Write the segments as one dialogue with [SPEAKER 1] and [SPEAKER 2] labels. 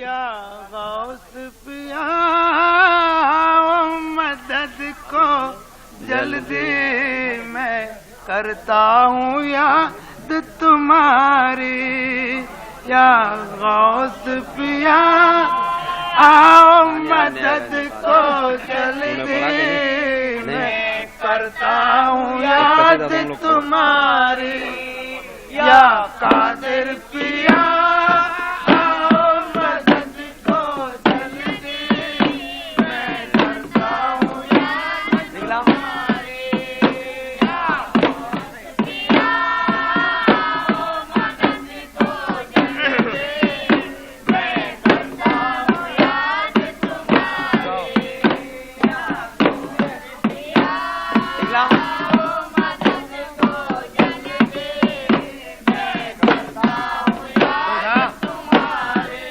[SPEAKER 1] या गौस पिया मदद को जल्दी मैं करता हूँ याद तुम्हारी। या गौस पिया आओ मदद को जल्दी मैं करता हूँ याद तुम्हारी। या कादिर पिया आओ मदद को जल्दी मैं करता हूँ याद तुम्हारी। या गौस पिया आओ मदद को जल्दी मैं करता हूँ याद तुम्हारी। या गौस पिया आओ मदद को जल्दी मैं करता हूँ याद तुम्हारी।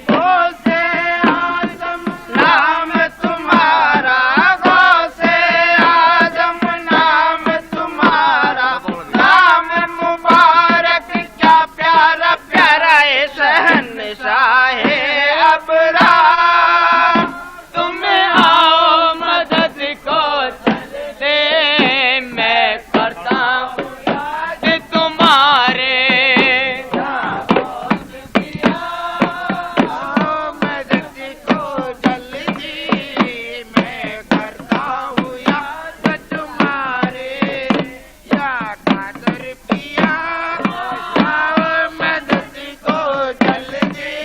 [SPEAKER 1] गौसे आजम नाम तुम्हारा, गौसे आजम नाम तुम्हारा, नाम मुबारक क्या प्यारा प्यारा है शहंशाहे अबरार। तुम आओ मदद को चलते मैं करता हूँ याद तुम्हारे। आओ मदद को जल्दी मैं करता हूँ याद तुम्हारे। या कादर पिया आओ मदद को जल्दी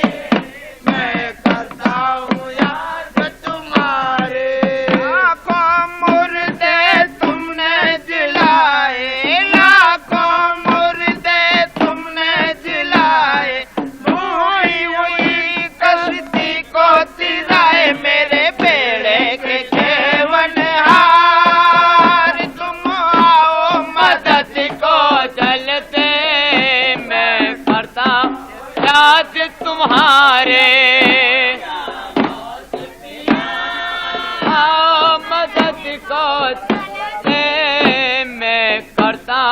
[SPEAKER 1] मैं करता हूँ याद तुम्हारे। लाखों मुर्दे तुमने जिलाए, लाखों मुर्दे तुमने जिलाए, मोई हुई कश्ती को तिराए मेरे बेड़े के खेवनहार। तुम आओ मदद को जलते मैं करता याद तुम्हारे। आओ मदद को जलते मैं करता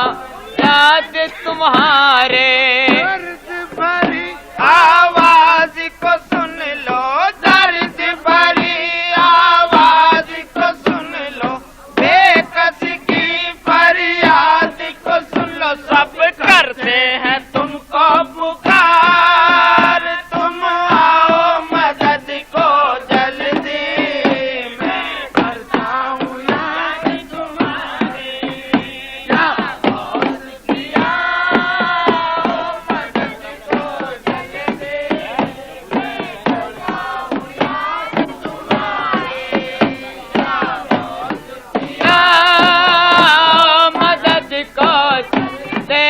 [SPEAKER 1] याद तुम्हारे। दर्द भरी आवाज को सुन लो, दर्द भरी आवाज को सुन लो, बेकस की फरियाद को सुन लो। सब करते हैं तुमको पुकार, तुम आओ मदद को जल्दी मैं करता हूँ याद तुम्हारी। या गौस पिया आओ मदद को जल्दी मैं करता हूँ याद तुम्हारी। या गौस पिया आओ मदद को जल्दी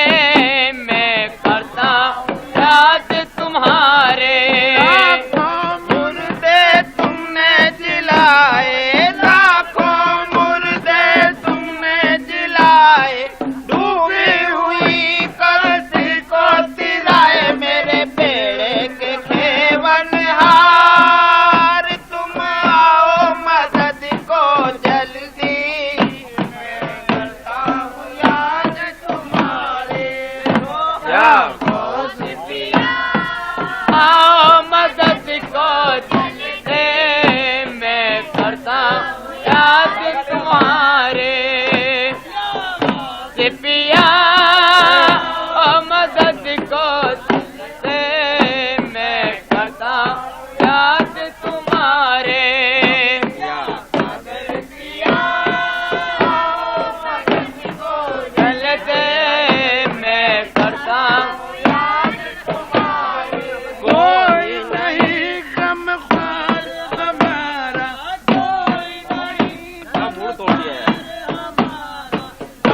[SPEAKER 1] मैं करता याद तुम्हारे। लाखों मुर्दे तुमने जिलाए, लाखों मुर्दे तुमने जिलाए, डूबी हुई कश्ती को तिराए मेरे बेड़े के खेवनहार। तुम आओ मदद को जल्दी मैं करता हूँ याद तुम्हारे। या गौस पिया आओ मदद को जल्दी मैं करता याद तुम्हारे। पिया आओ मदद को जल्दी मैं करता याद तुम्हारे। या कादर पिया आओ मदद को जल्दी मैं करता याद तुम्हारे। कोई नहीं गमख्वार हमारा, कोई नहीं
[SPEAKER 2] मूड तोड़ दिया है।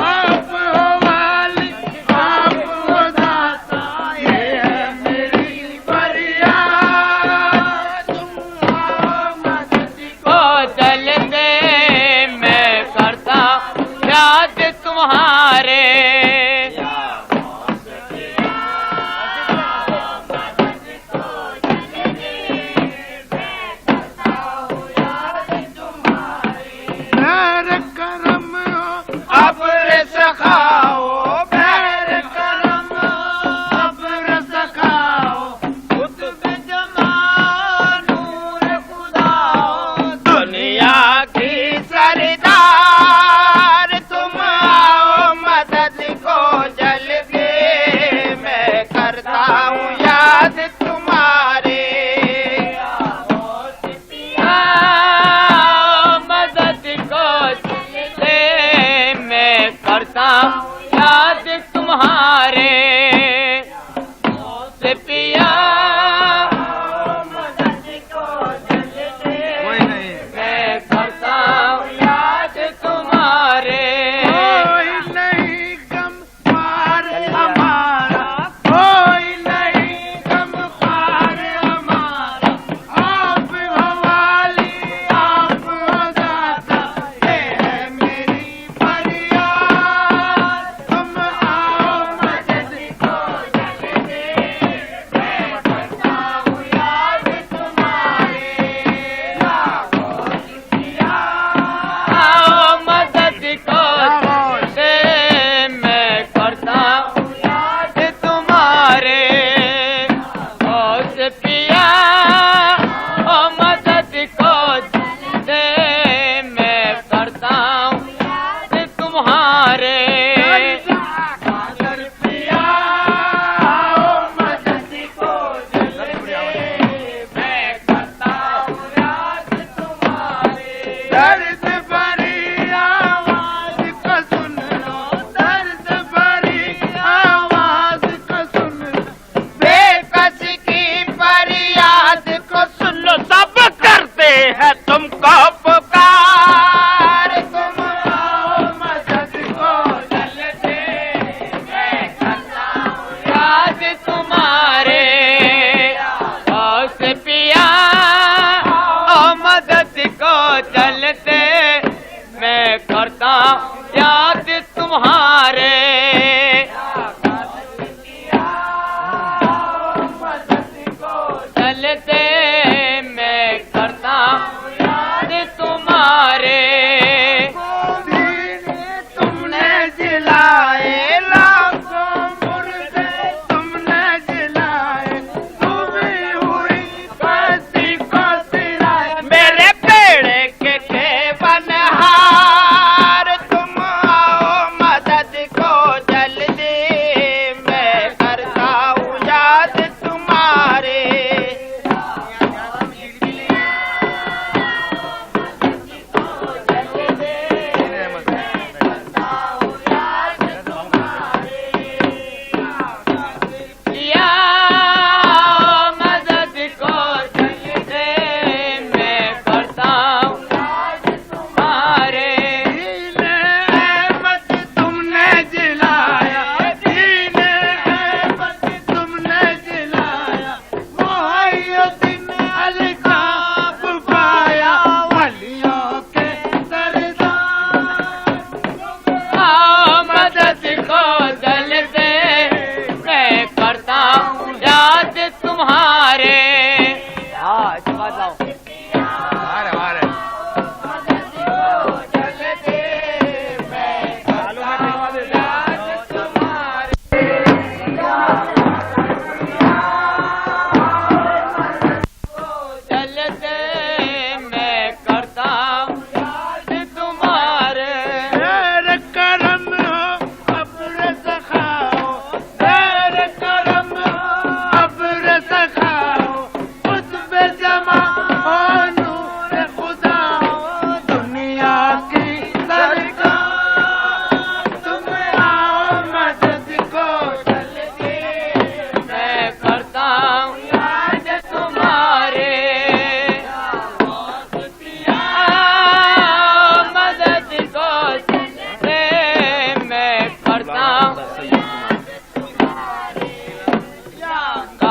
[SPEAKER 1] आप हो वाली आप हो दाता, ये है मेरी फरियाद। तुम आओ मदद को
[SPEAKER 3] जलते मैं करता याद तुम्हारे।
[SPEAKER 1] को जल्दी मैं करता हूँ याद तुम्हारे।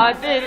[SPEAKER 3] खातिर